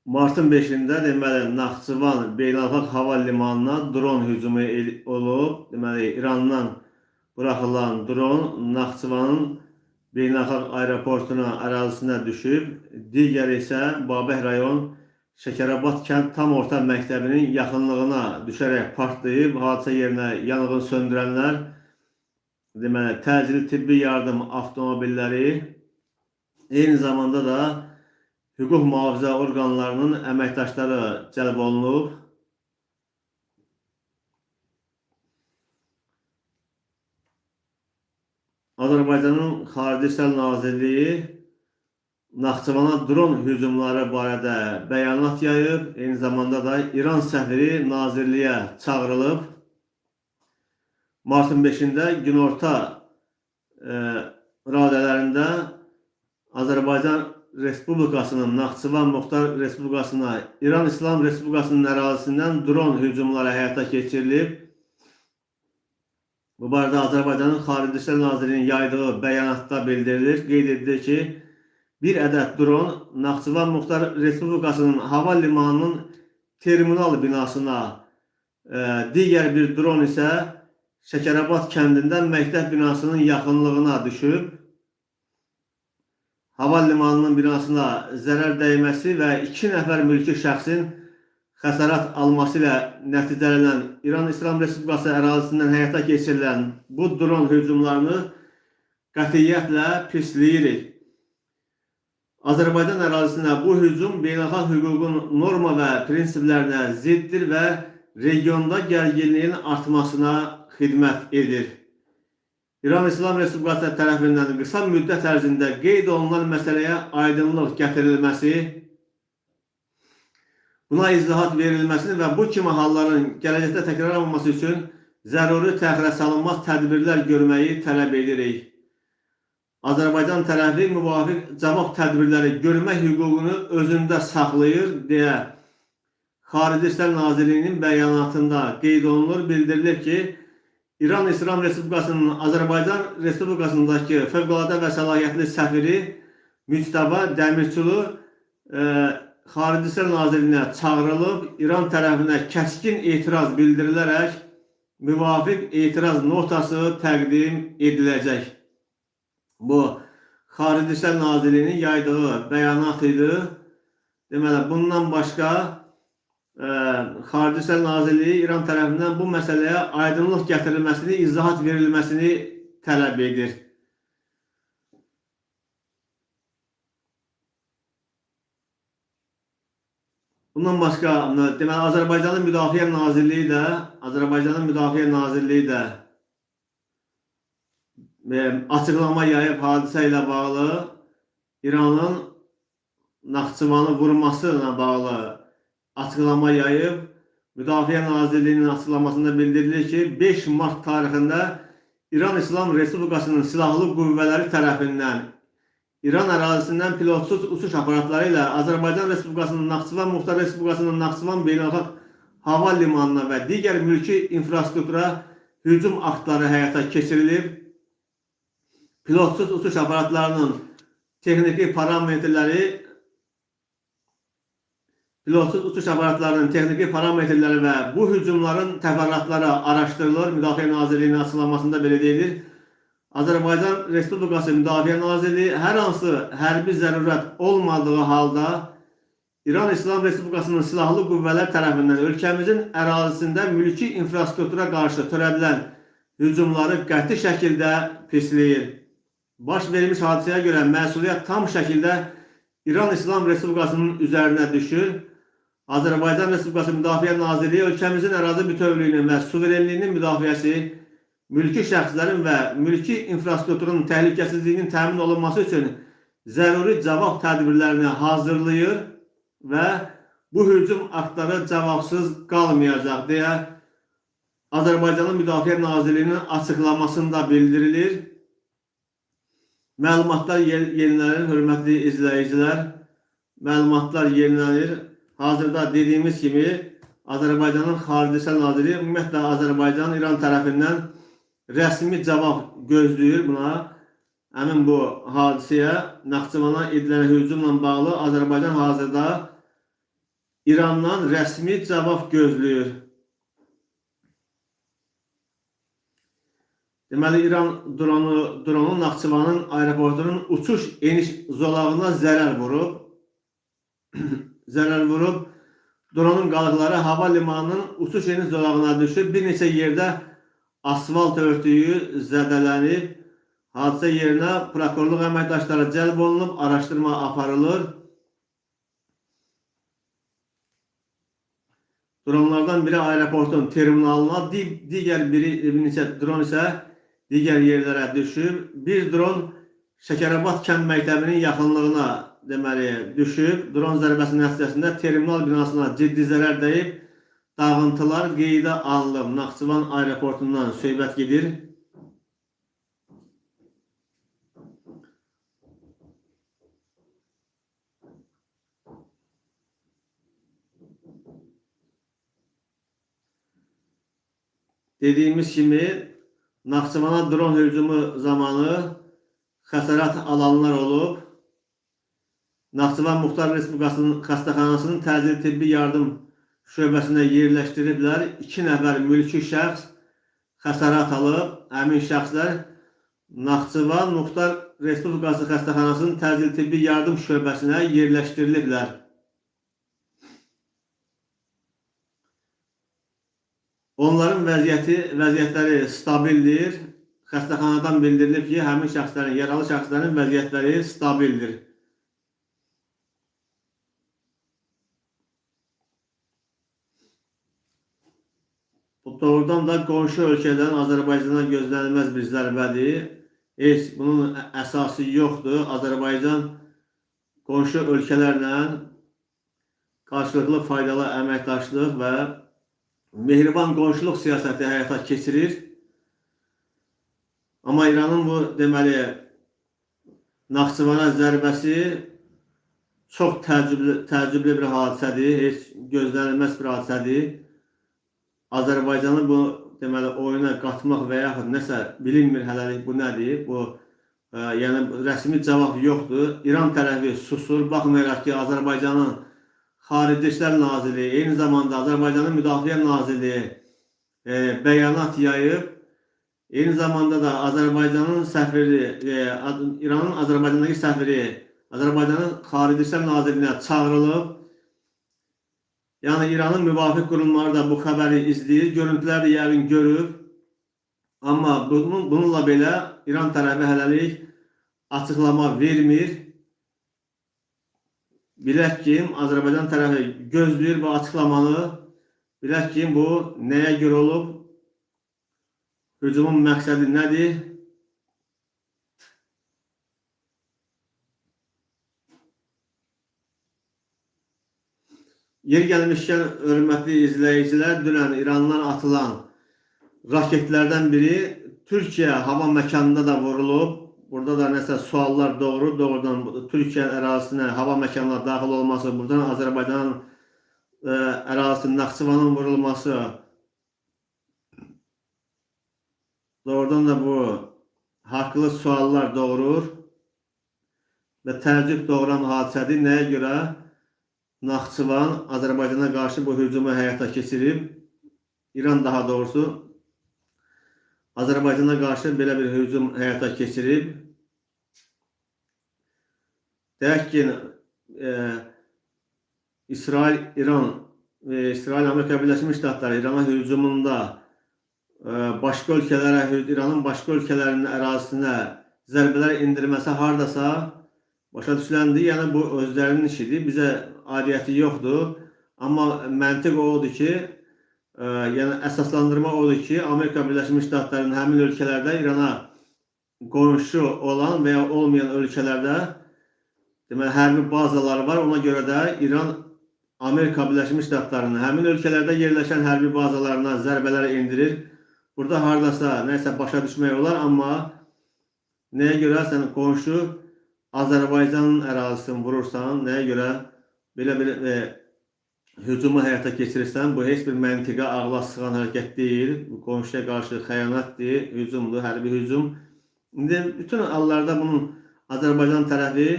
Martın 5-də deməli Naxçıvan beynəlxalq hava limanına dron hücumu olub. Deməli İrandan buraxılan dron Naxçıvanın beynəlxalq aeroportuna ərazisinə düşüb. Digəri isə Babək rayon Şəkərabad kənd tam orta məktəbinin yaxınlığına düşərək partlayıb. Hadisə yerinə yanğın söndürənlər, deməli təcili tibbi yardım avtomobilləri, eyni zamanda da hüquq mühafizə orqanlarının əməkdaşları cəlb olunub. Azərbaycanın Xarici İşlər Nazirliyi Naxçıvana dron hücumları barədə bəyanat yayıb. Eyni zamanda da İran səfiri nazirliyə çağırılıb. Martın 5-də günorta radələrində Azərbaycan Respublikasının Naxçıvan Muxtar Respublikasına İran İslam Respublikasının ərazisindən dron hücumları həyata keçirilib. Bu barədə Azərbaycanın Xarici İşlər Nazirliyinin yaydığı bəyanatda bildirilir. Qeyd edilir ki, bir ədəd dron Naxçıvan Muxtar Respublikasının hava limanının terminal binasına, digər bir dron isə Şəkərabad kəndindən məktəb binasının yaxınlığına düşüb. Hava limanının binasına zərər dəyməsi və 2 nəfər mülki şəxsin xəsarət alması ilə nəticələnən İran İslam Respublikası ərazisindən həyata keçirilən bu dron hücumlarını qətiyyətlə pisləyirik. Azərbaycan ərazisinə bu hücum beynəlxalq hüququn norma və prinsiplərinə ziddir və regionda gərginliyin artmasına xidmət edir. İran İslam Respublikası tərəfindən qısa müddət ərzində qeyd olunan məsələyə aydınlıq gətirilməsi, buna izahat verilməsini və bu kimi halların gələcəkdə təkrarlanmaması üçün zəruri təxirə salınmaz tədbirlər görməyi tələb edirik. Azərbaycan tərəfi müvafiq cavab tədbirləri görmək hüququnu özündə saxlayır deyə Xarici İşlər Nazirliyinin bəyanatında qeyd olunur. Bildirilir ki, İran İslam Respublikasının Azərbaycan Respublikasındakı fövqəladə və səlahiyyətli səfiri Müctəba Dəmirçulu Xarici İşlər Nazirliyinə çağırılıb. İran tərəfinə kəskin etiraz bildirilərək müvafiq etiraz notası təqdim ediləcək. Bu, Xarici İşlər Nazirliyinin yaydığı bəyanat idi. Deməli, bundan başqa Xarici İşlər Nazirliyi İran tərəfindən bu məsələyə aydınlıq gətirilməsini, izahat verilməsini tələb edir. Bundan başqa, deməli, Azərbaycanın Müdafiə Nazirliyi də açıqlama yayıb hadisə ilə bağlı, İranın Naxçıvanı vurması ilə bağlı açıqlama yayıb. Müdafiə Nazirliyinin açıqlamasında bildirilir ki, 5 mart tarixində İran İslam Respublikasının silahlı qüvvələri tərəfindən İran ərazisindən pilotsuz uçuş aparatları ilə Azərbaycan Respublikasının Naxçıvan Muxtar Respublikasının Naxçıvan beynəlxalq hava limanına və digər mülki infrastruktura hücum aktları həyata keçirilib. Pilotsuz uçuş aparatlarının texniki parametrləri və bu hücumların təfərrüatları araşdırılır. Müdafiə Nazirliyinin açıqlamasında belə deyilir. Azərbaycan Respublikası Müdafiə Nazirliyi hər hansı hərbi zərurət olmadığı halda İran İslam Respublikasının silahlı qüvvələr tərəfindən ölkəmizin ərazisində mülki infrastruktura qarşı törədilən hücumları qəti şəkildə pisləyir. Baş vermiş hadisəyə görə məsuliyyət tam şəkildə İran İslam Respublikasının üzərinə düşür. Azərbaycan Respublikası Müdafiə Nazirliyi ölkəmizin ərazi bütövlüyünün və suverenliyinin müdafiəsi, mülki şəxslərin və mülki infrastrukturun təhlükəsizliyinin təmin olunması üçün zəruri cavab tədbirlərini hazırlayır və bu hücum aktları cavabsız qalmayacaq deyə Azərbaycanın Müdafiə Nazirliyinin açıqlamasında bildirilir. Məlumatlar yenilənir, hörmətli izləyicilər. Məlumatlar yenilənir. Hazırda dediyimiz kimi Azərbaycanın Xarici İşlər Nazirliyi ümumiyyətlə Azərbaycan İran tərəfindən rəsmi cavab gözləyir buna. Həmin bu hadisəyə, Naxçıvana edilən hücumla bağlı Azərbaycan hazırda İrandan rəsmi cavab gözləyir. Deməli, İran dronu Naxçıvanın aeroportunun uçuş eniş zolağına zərər vurub. Dronun qalıqları hava limanının uçuş eniş zolağına düşüb. Bir neçə yerdə asfalt örtüyü zədələnib. Hadisə yerinə prokurorluq əməkdaşları cəlb olunub, araşdırma aparılır. Dronlardan biri aeroportun terminalına, bir neçə dron isə digər yerlərə düşüb. Bir dron Şəkərabad kənd məktəbinin yaxınlığına düşüb. Dron zərbəsinin nəticəsində terminal binasına ciddi zərər dəyib. Dağıntılar qeydə alınıb. Naxçıvan aeroportundan söhbət gedir. Dediyimiz kimi Naxçıvana dron hücumu zamanı xəsarət alanlar olub. Naxçıvan Muxtar Respublikasının xəstəxanasının təcili tibbi yardım şöbəsinə yerləşdiriblər. 2 nəfər mülki şəxs xəsarət alıb. Həmin şəxslər Naxçıvan Muxtar Respublikası xəstəxanasının təcili tibbi yardım şöbəsinə yerləşdiriliblər. Onların vəziyyətləri stabildir. Xəstəxanadan bildirilib ki, həmin şəxslərin, yaralı şəxslərin vəziyyətləri stabildir. Bu doğrudan da qonşu ölkədən Azərbaycana gözlənilməz bir zərbədir. Heç bunun əsası yoxdur. Azərbaycan qonşu ölkələrlə qarşılıqlı faydalı əməkdaşlıq və mehriban qonşuluq siyasəti həyata keçirir. Amma İranın bu deməli Naxçıvana zərbəsi çox təəccüblü bir hadisədir, heç gözlənilməz bir hadisədir. Azərbaycanı bu deməli oyuna qatmaq və yaxud nəsə bilinmir hələlik bu nədir? Bu yəni rəsmi cavab yoxdur. İran tərəfi susur. Baxmayaraq ki, Azərbaycanın Xarici İşlər Nazirliyi, eyni zamanda Azərbaycanın Müdafiə Nazirliyi bəyanat yayıb. Eyni zamanda da Azərbaycanın səfiri, İranın Azərbaycandakı səfiri Azərbaycanın Xarici İşlər Nazirliyinə çağırılıb. Yəni İranın müvafiq qurumları da bu xəbəri izləyir, görüntülər də yəqin görüb. Amma bununla belə İran tərəfi hələlik açıqlama vermir. Bilək ki, Azərbaycan tərəfi gözləyir bu açıqlamanı. Bilək ki, bu nəyə görə olub? Hücumun məqsədi nədir? Yer gəlmişkən, hörmətli izləyicilər, dünən İrandan atılan raketlərdən biri Türkiyə hava məkanında da vurulub. Burada da nəsə suallar doğrudan Türkiyə ərazisinə, hava məkanına daxil olması, buradan Azərbaycanın ərazisinin, Naxçıvanın vurulması, doğrudan da bu haqlı suallar doğurur və təəccüb doğuran hadisədir. Nəyə görə Naxçıvan Azərbaycana qarşı bu hücumu həyata keçirib? İran daha doğrusu Azərbaycana qarşı belə bir hücum həyata keçirib. Deyək ki, İsrail-İran və İsrail-Amerika Birləşmiş Ştatları İrana hücumunda başqa ölkələrə, İranın başqa ölkələrinin ərazisinə zərbələr indirməsi hardasa başa düşüləndir. Yəni bu özlərinin işidir, bizə aidiyyəti yoxdur. Amma məntiq odur ki, yəni əsaslandırma odur ki, Amerika Birləşmiş Ştatlarının həmin ölkələrdə İrana qonşu olan və ya olmayan ölkələrdə deməli hərbi bazaları var. Ona görə də İran Amerika Birləşmiş Ştatlarının həmin ölkələrdə yerləşən hərbi bazalarına zərbələr endirir. Burada hardasa nəsə başa düşmək olar, amma nəyə görə sən qonşu Azərbaycanın ərazisini vurursan, nəyə görə belə bir hücumu həyata keçirirsən, bu heç bir məntiqə ağla sığan hərəkət deyil. Bu qonşuya qarşı xəyanətdir, hücumdur, hərbi hücum. İndi bütün hallarda bunun Azərbaycan tərəfi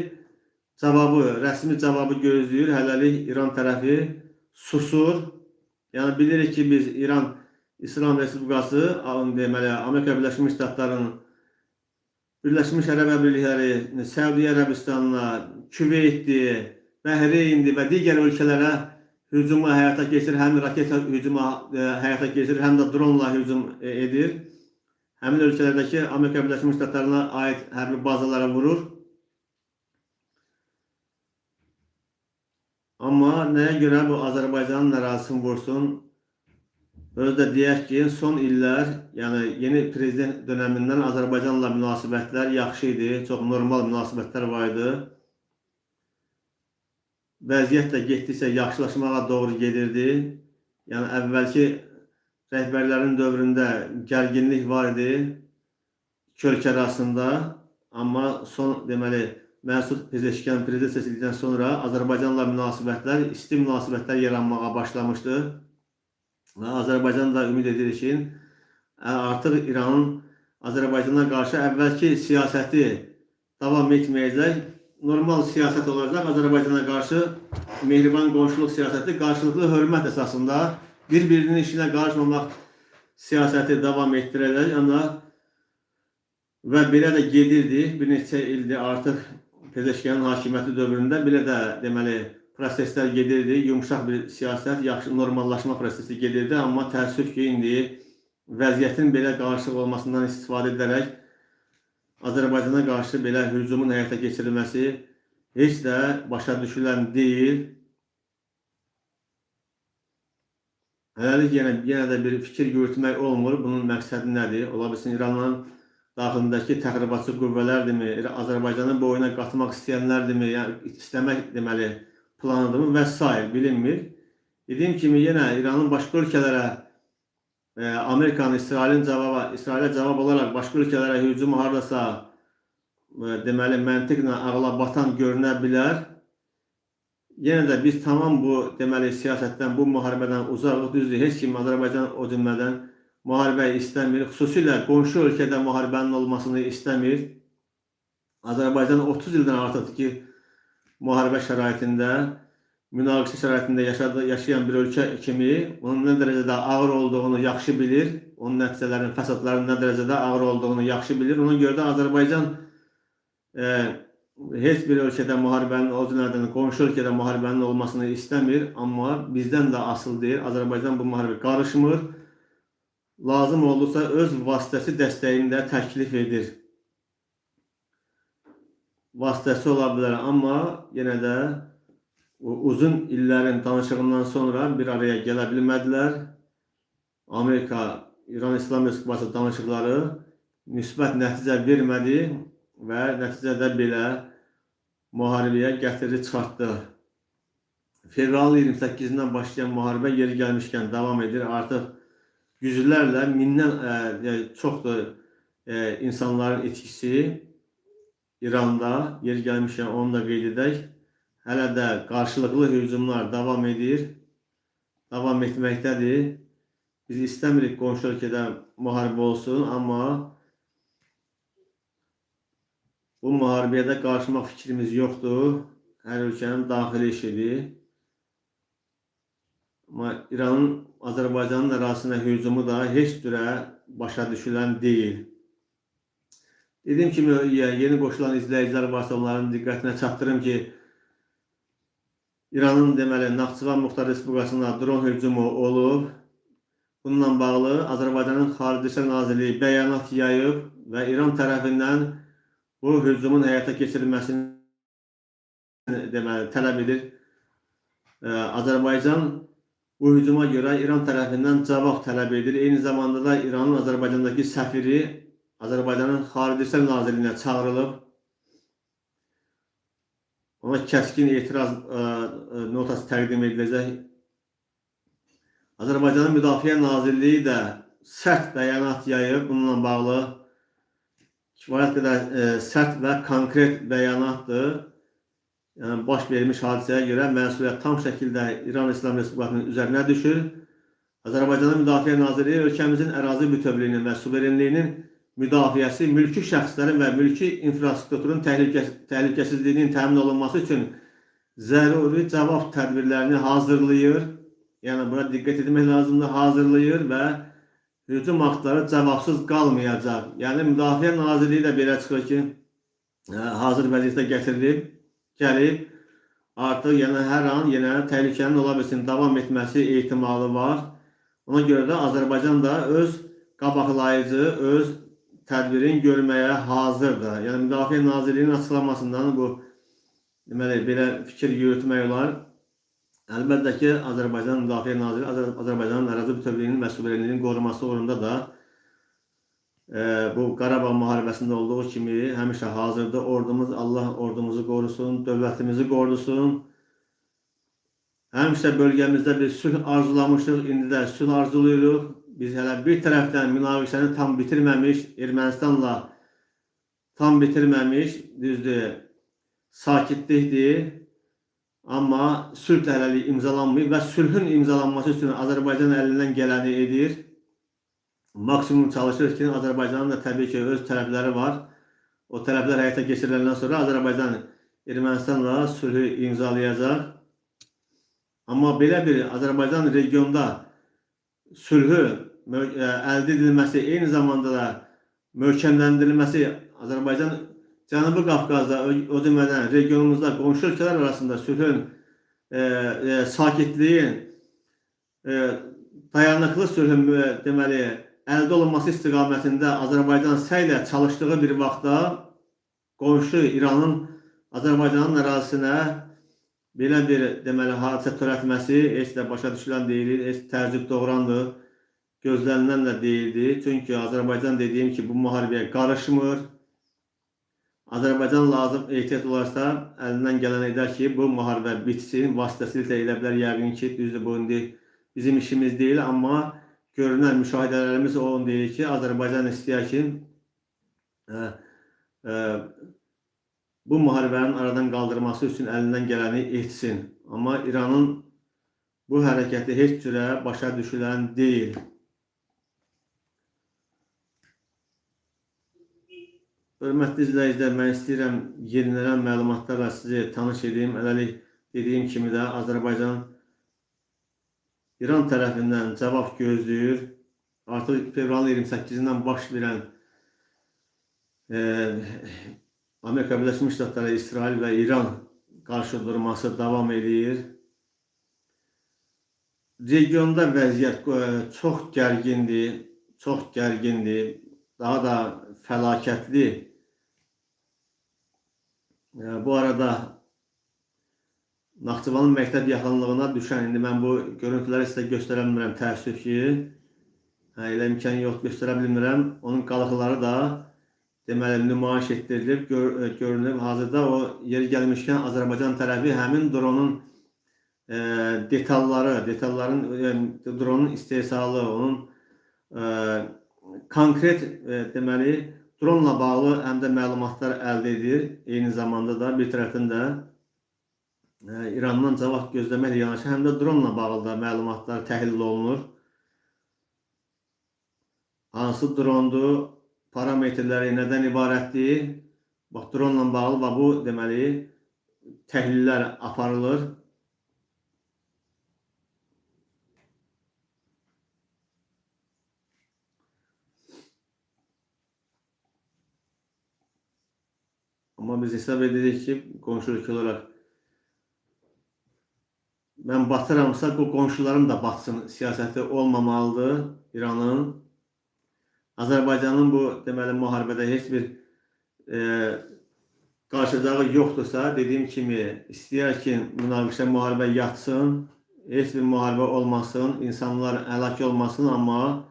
cavabı, rəsmi cavabı gözləyir. Hələlik İran tərəfi susur. Yəni bilirik ki, biz İran İslam Respublikası, deməli, Amerika Birləşmiş Ştatlarının Birləşmiş Ərəb Əmirlikləri, Səudiyyə Ərəbistanına, Küveytdi, Bəhreyndi və digər ölkələrə hücumu həyata keçirir, həm raket hücumu həyata keçirir, həm də dronla hücum edir. Həmin ölkələrdəki Amerika Birləşmiş Ştatlarına aid hərbi bazalara vurur. Amma nəyə görə bu Azərbaycanın ərazisini vursun? Özü də deyək ki, son illər, yəni yeni prezident dönəmindən Azərbaycanla münasibətlər yaxşı idi, çox normal münasibətlər var idi. Vəziyyət də getdikcə yaxşılaşmağa doğru gedirdi. Yəni əvvəlki rəhbərlərin dövründə gərginlik var idi iki ölkə arasında, amma son deməli Məsud Pezeşkan prezident seçildikdən sonra Azərbaycanla münasibətlər, isti münasibətlər yaranmağa başlamışdı. Və Azərbaycan da ümid edir ki, artıq İranın Azərbaycana qarşı əvvəlki siyasəti davam etməyəcək, normal siyasət olacaq. Azərbaycana qarşı mehriban qonşuluq siyasəti, qarşılıqlı hörmət əsasında bir-birinin işinə qarışmamaq siyasəti davam etdirəcək. Və belə də gedirdi, bir neçə ildir artıq Pezeşkanın hakimiyyəti dövründə belə də deməli proseslər gedirdi, yumuşaq bir siyasət, yaxşı normallaşma prosesi gedirdi, amma təəssüf ki, indi vəziyyətin belə qarışıq olmasından istifadə edərək Azərbaycana qarşı belə hücumun həyata keçirilməsi heç də başa düşülən deyil. Hələlik yenə də bir fikir yürütmək olmur, bunun məqsədi nədir? Ola bilsin İranın daxilindəki təxribatçı qüvvələrdirmi, Azərbaycanın boyuna qatmaq istəyənlərdirmi, yəni istəmək deməli planıdırmı və s. bilinmir. Dediyim kimi yenə İranın başqa ölkələrə, Amerikanın, İsrailə cavab olaraq başqa ölkələrə hücumu hardasa deməli məntiqlə ağla batan görünə bilər. Yenə də biz tamam bu deməli siyasətdən, bu müharibədən uzaqıq, düzdür. Heç kim Azərbaycan o cümlədən müharibəyi istəmir. Xüsusilə qonşu ölkədə müharibənin olmasını istəmir. Azərbaycan 30 ildən artıqdır ki, müharibə şəraitində, münaqişə şəraitində yaşayan bir ölkə kimi onun nə dərəcədə ağır olduğunu yaxşı bilir. Onun nəticələrinin, fəsadlarının nə dərəcədə ağır olduğunu yaxşı bilir. Ona görə də Azərbaycan heç bir ölkədə müharibənin, o cümlədən qonşu ölkədə müharibənin olmasını istəmir. Amma bizdən də asıl deyil. Azərbaycan bu müharibə qarışmır. Lazım olursa öz vasitəsi dəstəyini də təklif edir. Vasitəsi ola bilər, amma yenə də uzun illərin danışığından sonra bir araya gələ bilmədilər. Amerika, İran İslam Respublikası danışıqları müsbət nəticə vermədi və nəticədə belə müharibəyə gətiri çıxartdı. Fevralın 28-dən başlayan müharibə yeri gəlmişkən davam edir. Artıq yüzlərlə, mindən çoxdur insanların itkisi İranda, yeri gəlmişkən onu da qeyd edək. Hələ də qarşılıqlı hücumlar davam edir, davam etməkdədir. Biz istəmirik qonşu ölkədə müharibə olsun, amma bu müharibəyə də qarışmaq fikrimiz yoxdur. Hər ölkənin daxili işidir. Amma İranın Azərbaycanın ərazisinə hücumu da heç cürə başa düşülən deyil. Dediyim kimi, yeni qoşulan izləyicilər varsa onların diqqətinə çatdırım ki, İranın deməli Naxçıvan Muxtar Respublikasına dron hücumu olub. Bununla bağlı Azərbaycanın Xarici İşlər Nazirliyi bəyanat yayıb və İran tərəfindən bu hücumun həyata keçirilməsini deməli tələb edir. Azərbaycan bu hücuma görə İran tərəfindən cavab tələb edir. Eyni zamanda da İranın Azərbaycandakı səfiri Azərbaycanın Xarici İşlər Nazirliyinə çağırılıb. Ona kəskin etiraz notası təqdim ediləcək. Azərbaycanın Müdafiə Nazirliyi də sərt bəyanat yayıb. Bununla bağlı kifayət qədər sərt və konkret bəyanatdır. Yəni, baş vermiş hadisəyə görə məsuliyyət tam şəkildə İran İslam Respublikasının üzərinə düşür. Azərbaycanın Müdafiə Nazirliyi ölkəmizin ərazi bütövlüyünün və suverenliyinin müdafiəsi, mülki şəxslərin və mülki infrastrukturun təhlükəsizliyinin təmin olunması üçün zəruri cavab tədbirlərini hazırlayır. yani buna dikkat etmek lazımdır, hazırlayır ve hücum aktları cevapsız kalmayacak. Yani Müdafiə Nazirliyi de belə çıxır ki, hazır vəziyyətə gətirilib, gəlib, artıq yəni hər an yenə təhlükənin ola bilsin davam etməsi ehtimalı var. Ona görə də Azərbaycan da öz qabaqlayıcı, öz tədbirin görməyə hazırdır. Yəni Müdafiə Nazirliyinin açıqlamasından bu deməli belə fikir yürütmək olar. Əlbəttə ki, Azərbaycan Müdafiə Nazirliyi Azərbaycanın ərazi bütövlüyünün və suverenliyinin qorunması uğrunda da bu Qarabağ müharibəsində olduğu kimi həmişə hazırdır. Ordumuz, Allah ordumuzu qorusun, dövlətimizi qorusun. Həmişə bölgəmizdə bir sülh arzulamışıq, indi də sülh arzulayırıq. Biz hələ bir tərəfdən münaqişəni tam bitirməmiş, Ermənistanla tam bitirməmiş, düzdür, sakitlikdir. Amma sülh hələlik imzalanmayıb və sülhün imzalanması üçün Azərbaycan əlindən gələni edir. Maksimum çalışır ki, Azərbaycanın da təbii ki öz tərəfləri var. O tərəflər həyata keçiriləndən sonra Azərbaycan Ermənistanla sülhü imzalayacaq. Amma belə bir Azərbaycan regionda sülhü əldə edilməsi, eyni zamanda da möhkəmləndirilməsi, Azərbaycan Cənubi Qafqazda, o cümlədən regionumuzda qonşu ölkələr arasında sülhün, sakitliyin, dayanıqlı sülhün deməli əldə olunması istiqamətində Azərbaycan səylə çalışdığı bir vaxtda qonşu İranın Azərbaycanın ərazisinə belə bir deməli hadisə törətməsi heç də başa düşülən deyil, heç təəccüb doğurandır, gözlənilən də deyildi. Çünki Azərbaycan dediyim ki, bu müharibəyə qarışmır. Azərbaycan lazım ehtiyat olarsa əlindən gələn edər ki, bu müharibə bitsin, vasitəsilə elə bilər yəqin ki, düzdür, bu indi bizim işimiz deyil, amma görünən müşahidələrimiz o deyir ki, Azərbaycan istəyər ki, bu müharibənin aradan qaldırması üçün əlindən gələni etsin. Amma İranın bu hərəkəti heç cürə başa düşülən deyil. Hörmətli izləyicilər, mən istəyirəm yenilənən məlumatlarla sizi tanış edeyim. Hələlik dediyim kimi də Azərbaycan İran tərəfindən cavab gözləyir. Artıq fevralın 28-dən baş verən Amerika Birləşmiş Ştatları, İsrail və İran qarşıdurması davam edir. Regionda vəziyyət çox gərgindir, daha da fəlakətli. Bu arada Naxçıvanın məktəb yaxınlığına düşən, indi mən bu görüntüləri sizə göstərə bilmirəm, təəssüf ki, elə imkan yox, göstərə bilmirəm. Onun qalıqları da deməli nümayiş etdirilib, görünüb. Hazırda o yeri gəlmişkən Azərbaycan tərəfi həmin dronun dronun istehsalı, onun konkret deməli dronla bağlı həm də məlumatlar əldə edir. Eyni zamanda da bir tərəfdən də İrandan cavab gözləməklə yanaşı həm də dronla bağlı da məlumatlar təhlil olunur. Hansı drondur, parametrləri nədən ibarətdir? Bax, dronla bağlı bu deməli təhlillər aparılır. Amma biz hesab edirik ki, qonşu ölkə olaraq mən batıramsa, bu qonşularım da batsın siyasəti olmamalıdır İranın. Azərbaycanın bu deməli müharibədə heç bir qarşıdağı yoxdursa, dediyim kimi istəyər ki, münaqişə müharibə yatsın, heç bir müharibə olmasın, insanlar həlak olmasın, amma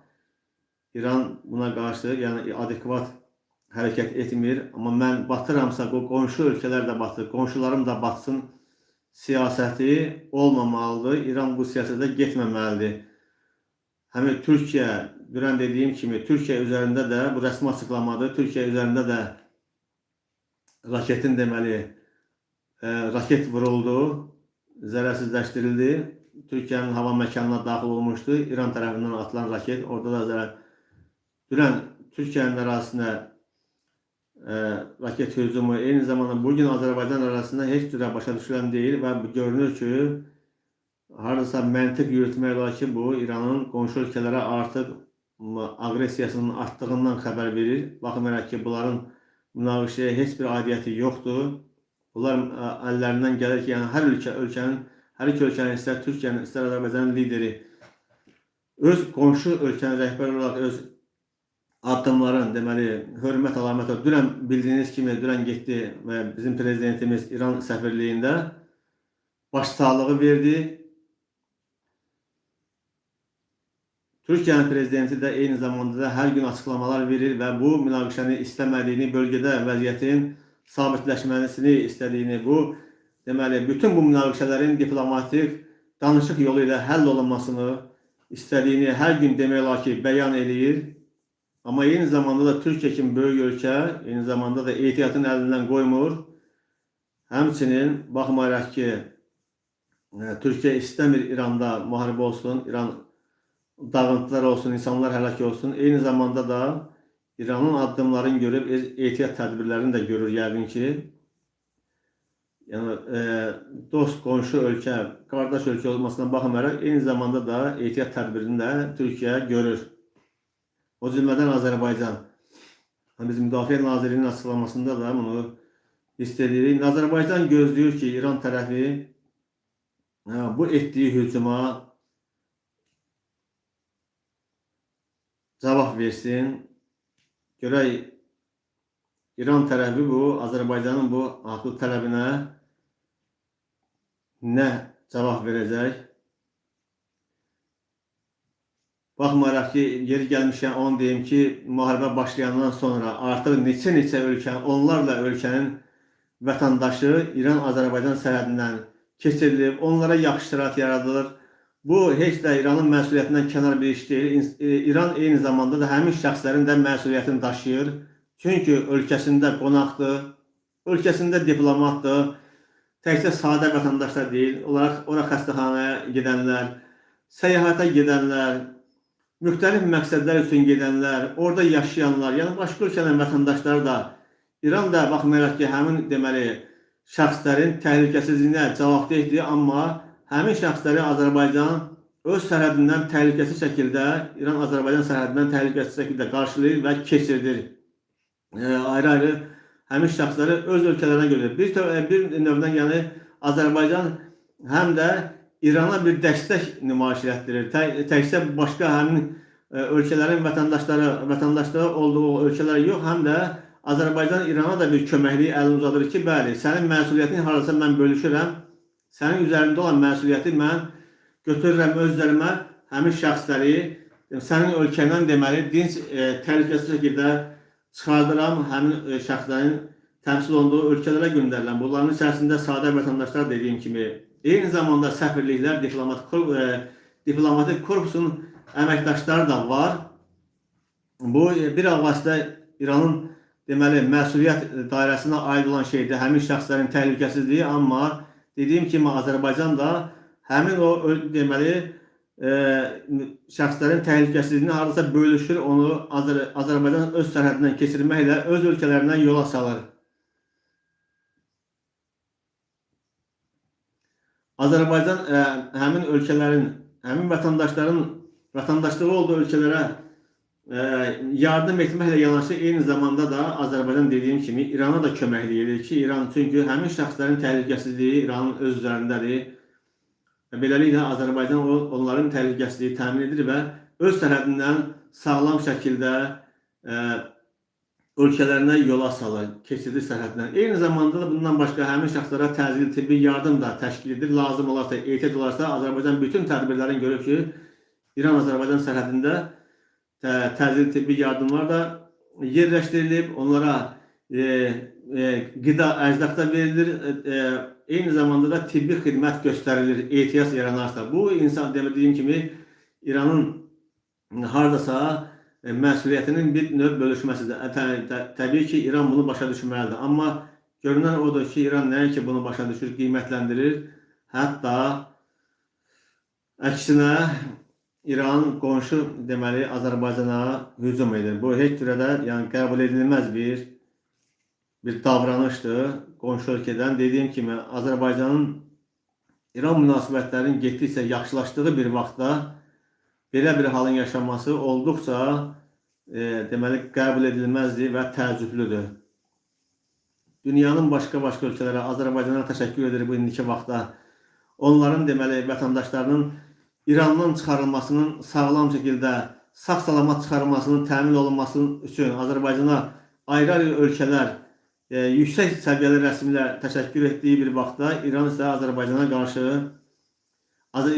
İran buna qarşı yəni adekvat hərəkət etmir. Amma mən batıramsa, bu qonşu ölkələr də batır, qonşularım da batsın siyasəti olmamalıdır. İran bu siyasətə getməməlidir. Həmin Türkiyə, dünən dediyim kimi, Türkiyə üzərində də, bu rəsmi açıqlamadır, Türkiyə üzərində də raketin deməli, raket vuruldu, zərərsizləşdirildi. Türkiyənin hava məkanına daxil olmuşdu. İran tərəfindən atılan raket, orada da dünən Türkiyənin ərazisinə raket hücumu, eyni zamanda bugün Azərbaycan arasında heç cürə başa düşülən deyil və görünür ki, hardasa məntiq yürütmək olar ki, bu İranın qonşu ölkələrə artıq aqressiyasının artdığından xəbər verir. Baxmayaraq ki, bunların münaqişəyə heç bir aidiyyəti yoxdur. Bunlar əllərindən gəlir ki, yəni hər iki ölkənin, istər Türkiyənin, istər Azərbaycanın lideri öz qonşu ölkənin rəhbəri olaraq öz addımların, deməli, hörmət əlaməti. Dünən bildiyiniz kimi, dünən getdi və bizim prezidentimiz İran səfirliyində başsağlığı verdi. Türkiyənin prezidenti də eyni zamanda da hər gün açıqlamalar verir və bu münaqişəni istəmədiyini, bölgədə vəziyyətin sabitləşməsini istədiyini, bu deməli bütün bu münaqişələrin diplomatik danışıq yolu ilə həll olunmasını istədiyini hər gün demək olar ki, bəyan eləyir. Amma eyni zamanda da Türkiyə kimi böyük ölkə, eyni zamanda da ehtiyatın əlindən qoymur. Həmçinin baxmayaraq ki, Türkiyə istəmir İranda müharibə olsun, İran dağıntılar olsun, insanlar həlak olsun. Eyni zamanda da İranın addımlarını görüb ehtiyat tədbirlərini də görür yəqin ki. Yəni dost, qonşu ölkə, qardaş ölkə olmasına baxmayaraq eyni zamanda da ehtiyat tədbirini də Türkiyə görür. O cümlədən Azərbaycan. Bizim Müdafiə Nazirliyinin açıqlamasında da bunu hiss edirik. Azərbaycan gözləyir ki, İran tərəfi bu etdiyi hücuma cavab versin. Görək İran tərəfi bu Azərbaycanın bu haqlı tələbinə nə cavab verəcək? Baxmayaraq ki, yeri gəlmişkən onu deyim ki, müharibə başlayandan sonra artıq neçə ölkə, onlarla ölkənin vətəndaşı İran-Azərbaycan sərhədindən keçirilib, onlara yaxşı şərait yaradılır. Bu heç də İranın məsuliyyətindən kənar bir iş deyil. İran eyni zamanda da həmin şəxslərin də məsuliyyətini daşıyır. Çünki ölkəsində qonaqdır, ölkəsində diplomatdır. Təkcə sadə vətəndaşlar deyil, ora xəstəxanaya gedənlər, səyahətə gedənlər, müxtəlif məqsədlər üçün gedənlər, orada yaşayanlar, yəni başqa ölkələrin vətəndaşları da İran da baxmayaraq ki, həmin deməli şəxslərin təhlükəsizliyinə cavabdehdir, amma həmin şəxsləri Azərbaycan öz sərhədindən təhlükəsiz şəkildə, İran-Azərbaycan sərhədindən təhlükəsiz şəkildə qarşılayır və keçirdir. Ayrı-ayrı həmin şəxsləri öz ölkələrinə göndərir. Bir növdən yəni Azərbaycan həm də İrana bir dəstək nümayiş etdirir. Təkcə başqa həmin ölkələrin vətəndaşları olduğu ölkələr yox, həm də Azərbaycan İrana da bir köməkliyi əlini uzadır ki, bəli, sənin məsuliyyətin harasa mən bölüşürəm, sənin üzərində olan məsuliyyəti mən götürürəm özlərimə, həmin şəxsləri sənin ölkəndən deməli dinc, təhlükəsiz şəkildə çıxardıram, həmin şəxslərin təmsil olunduğu ölkələrə göndərilən. Bunların içərisində sadə vətəndaşlar dediyim kimi, eyni zamanda səfirliklər, diplomatik korpusun əməkdaşları da var. Bu bir avazda İranın deməli məsuliyyət dairəsinə aid olan şeydir, həmin şəxslərin təhlükəsizliyi, amma dediyim kimi Azərbaycan da həmin o deməli şəxslərin təhlükəsizliyini hardasa bölüşür, onu Azərbaycan öz sərhədindən keçirməklə öz ölkələrindən yola salır. Azərbaycan həmin ölkələrin, həmin vətəndaşların vətəndaşlığı olduğu ölkələrə yardım etməklə yanaşı eyni zamanda da Azərbaycan dediyim kimi İrana da köməklik edir ki, İran çünki həmin şəxslərin təhlükəsizliyi İranın öz üzərindədir. Beləliklə Azərbaycan onların təhlükəsizliyi təmin edir və öz sərhədindən sağlam şəkildə ölkələrinə yola salır, keçidir sərhəddən. Eyni zamanda da bundan başqa həmin şəxslərə təcili tibbi yardım da təşkil edir. Lazım olarsa, ehtiyac olarsa Azərbaycan bütün tədbirlərini görür ki, İran-Azərbaycan sərhədində təcili tibbi yardımlar da yerləşdirilib, onlara qida, ərzaqda verilir, eyni zamanda da tibbi xidmət göstərilir, ehtiyac yaranarsa. Bu, insan demədiyim kimi, İranın hardasa məsuliyyətinin bir növ bölüşməsidir. Təbii ki, İran bunu başa düşməlidir. Amma görünən odur ki, İran nəinki bunu başa düşür, qiymətləndirir, hətta əksinə İran qonşu deməli Azərbaycana hücum edir. Bu heç cürədə yəni qəbul edilməz bir davranışdır qonşu ölkədən. Dediyim kimi Azərbaycanın İran münasibətlərinin getdikcə yaxşılaşdığı bir vaxtda belə bir halın yaşanması olduqca deməli qəbul edilməzdir və təəccüblüdür. Dünyanın başqa ölkələrə, Azərbaycana təşəkkür edir bu indiki vaxtda. Onların deməli vətəndaşlarının İrandan çıxarılmasının sağlam şəkildə sağ-salamat çıxarılmasının təmin olunması üçün Azərbaycana ayrı ölkələr, yüksək səviyyəli rəsmilər təşəkkür etdiyi bir vaxtda İran isə Azərbaycana qarşı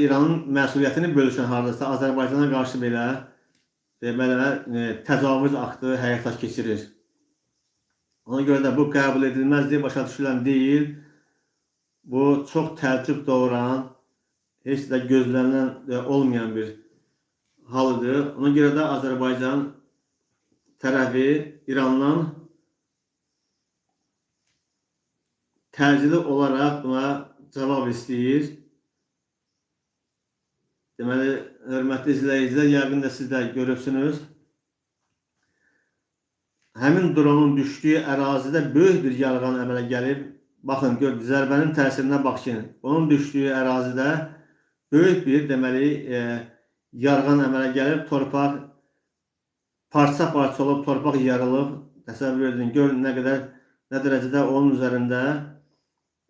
İranın məsuliyyətini bölüşən hardasa Azərbaycana qarşı belə təcavüz aktı həyata keçirir. Ona görə də bu qəbul edilməzdir, başa düşülən deyil. Bu çox təəccüb doğuran, heç də gözlənilən olmayan bir halıdır. Ona görə də Azərbaycan tərəfi İrandan təcili olaraq buna cavab istəyir. Deməli, hörmətli izləyicilər, yəqin də siz də görürsünüz. Həmin dronun düşdüyü ərazidə böyük bir yarğan əmələ gəlib. Baxın, zərbənin təsirinə baxın. Onun düşdüyü ərazidə böyük bir deməli yarğan əmələ gəlib, torpaq parça-parça olub, torpaq yarılıb. Təsəvvür edin, görün nə dərəcədə onun üzərində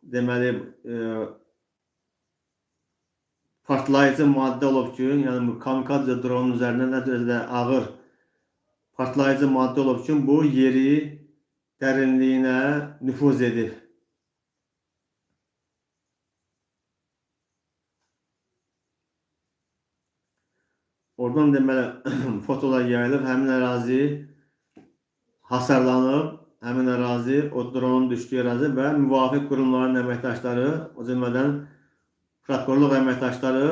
deməli partlayıcı maddə olub ki, yəni bu kamikadze dronun üzərində nə dərəcədə ağır partlayıcı maddə olub ki, bu yeri dərinliyinə nüfuz edib. Oradan deməli fotolar yayılıb, həmin ərazi hasarlanıb, həmin ərazi, o dronun düşdüyü ərazi və müvafiq qurumların əməkdaşları, o cümlədən prokurorluq əməkdaşları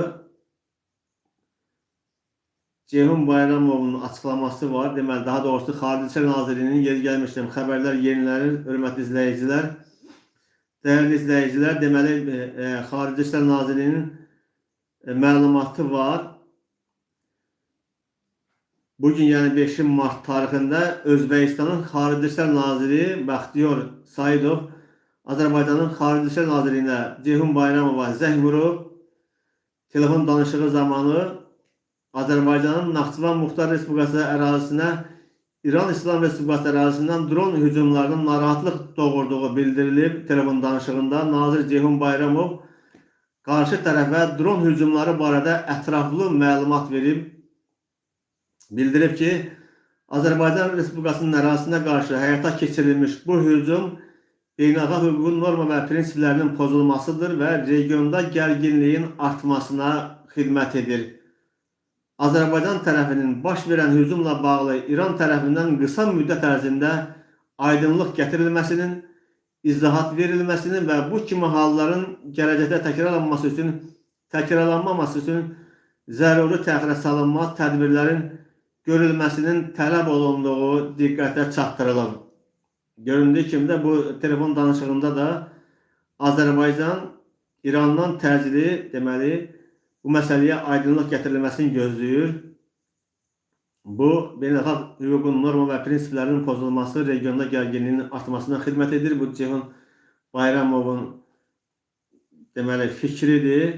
Ceyhun Bayramovun açıqlaması var. Deməli, daha doğrusu Xarici İşlər Nazirliyinin yeri gəlmişkən xəbərlər yenilərir, hörmətli izləyicilər. Dəyərli izləyicilər, deməli, Xarici İşlər Nazirliyinin məlumatı var. Bugün, yəni 5 mart tarixində Özbəkistanın Xarici İşlər Naziri Bəxtiyor Saidov Azərbaycanın Xarici İşlər Nazirliyinə Ceyhun Bayramova zəng vurub, telefon danışığı zamanı Azərbaycanın Naxçıvan Muxtar Respublikası ərazisinə İran İslam Respublikası ərazisindən dron hücumlarının narahatlıq doğurduğu bildirilib. Telefon danışığında Nazir Ceyhun Bayramov qarşı tərəfə dron hücumları barədə ətraflı məlumat verib. Bildirib ki, Azərbaycan Respublikasının ərazisinə qarşı həyata keçirilmiş bu hücum beynəlxalq hüququn norma və prinsiplərinin pozulmasıdır və regionda gərginliyin artmasına xidmət edir. Azərbaycan tərəfinin baş verən hücumla bağlı İran tərəfindən qısa müddət ərzində aydınlıq gətirilməsinin, izahat verilməsinin və bu kimi halların gələcəkdə təkrarlanmaması üçün zəruri təxirə salınmaz tədbirlərin görülməsinin tələb olunduğu diqqətə çatdırılır. Göründüyü kimi də bu telefon danışığında da Azərbaycan İrandan təcili deməli bu məsələyə aydınlıq gətirilməsini gözləyir. Bu, beynəlxalq hüququn norma və prinsiplərinin pozulması regionda gərginliyin artmasına xidmət edir. Bu Ceyhun Bayramovun deməli fikridir.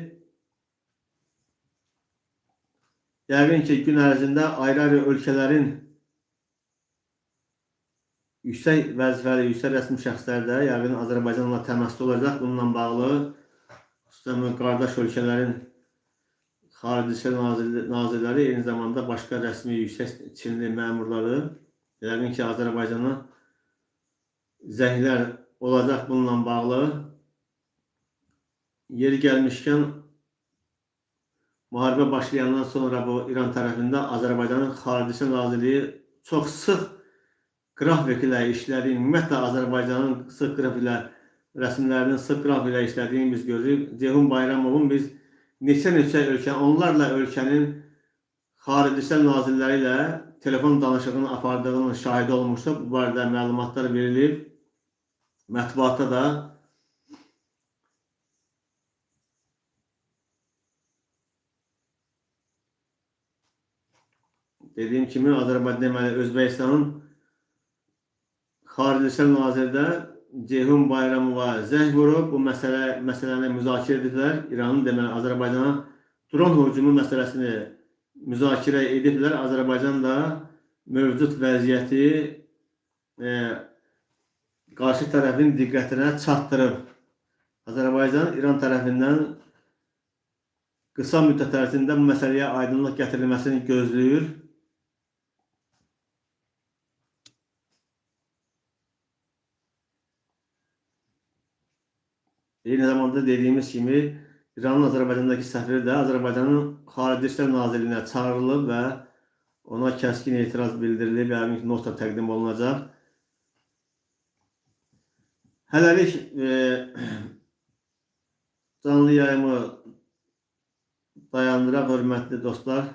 Yəqin ki, gün ərzində ayrı ölkələrin yüksək vəzifəli, yüksək rəsmi şəxslər də yəqin Azərbaycanla təmasda olacaq. Bununla bağlı xüsusən qardaş ölkələrin Xarici İşlər Nazirləri, eyni zamanda başqa rəsmi yüksək Çinli məmurları yəqin ki, Azərbaycana zənglər olacaq bununla bağlı. Yeri gəlmişkən, müharibə başlayandan sonra bu İran tərəfində Azərbaycanın Xarici İşlər Nazirliyi çox sıx qrafik ilə işlədiyi, ümumiyyətlə Azərbaycanın sıx qrafik ilə, rəsmilərinin sıx qrafik ilə işlədiyini biz görürük. Ceyhun Bayramovun biz neçə ölkə, onlarla ölkənin Xarici İşlər Nazirləri ilə telefon danışığını apardığının şahidi olmuşdur. Bu barədə məlumatlar verilib. Mətbuatda da dediyim kimi Azərbaycan deməli Özbəkistanın Xarici İşlər Ceyhun Bayramova zəng vurub bu məsələni müzakirə ediblər. İranın deməli Azərbaycana dron hücumu məsələsini müzakirə ediblər. Azərbaycan da mövcud vəziyyəti qarşı tərəfin diqqətinə çatdırıb. Azərbaycan İran tərəfindən qısa müddət ərzində bu məsələyə aydınlıq gətirilməsini gözləyir. Eyni zamanda dediyimiz kimi İranın Azərbaycandakı səfiri də Azərbaycanın Xarici İşlər Nazirliyinə çağırılıb və ona kəskin etiraz bildirilib, yəni nota təqdim olunacaq. Hələlik canlı yayımı dayandıraq, hörmətli dostlar,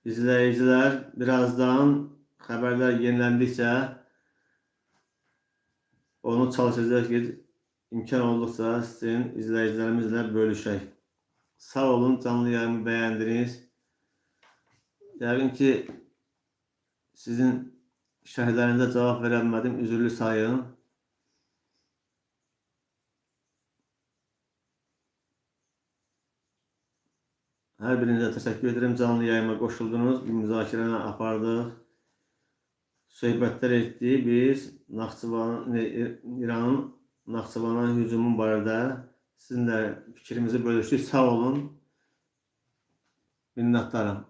izləyicilər. Birazdan xəbərlər yeniləndikcə onu çalışacaq ki, imkan olduqca sizin izləyicilərimizlə bölüşək. Sağ olun, canlı yayımı bəyəndiniz. Yəqin ki, sizin şərhlərinizə cavab verəmədim, üzürlü sayın. Hər birinizə təşəkkür edirəm, canlı yayıma qoşuldunuz, bir müzakirəni apardıq, söhbətlər etdik. Biz İranın Naxçıvana hücumun barədə sizinlə fikrimizi bölüşdük. Sağ olun, minnətdarım.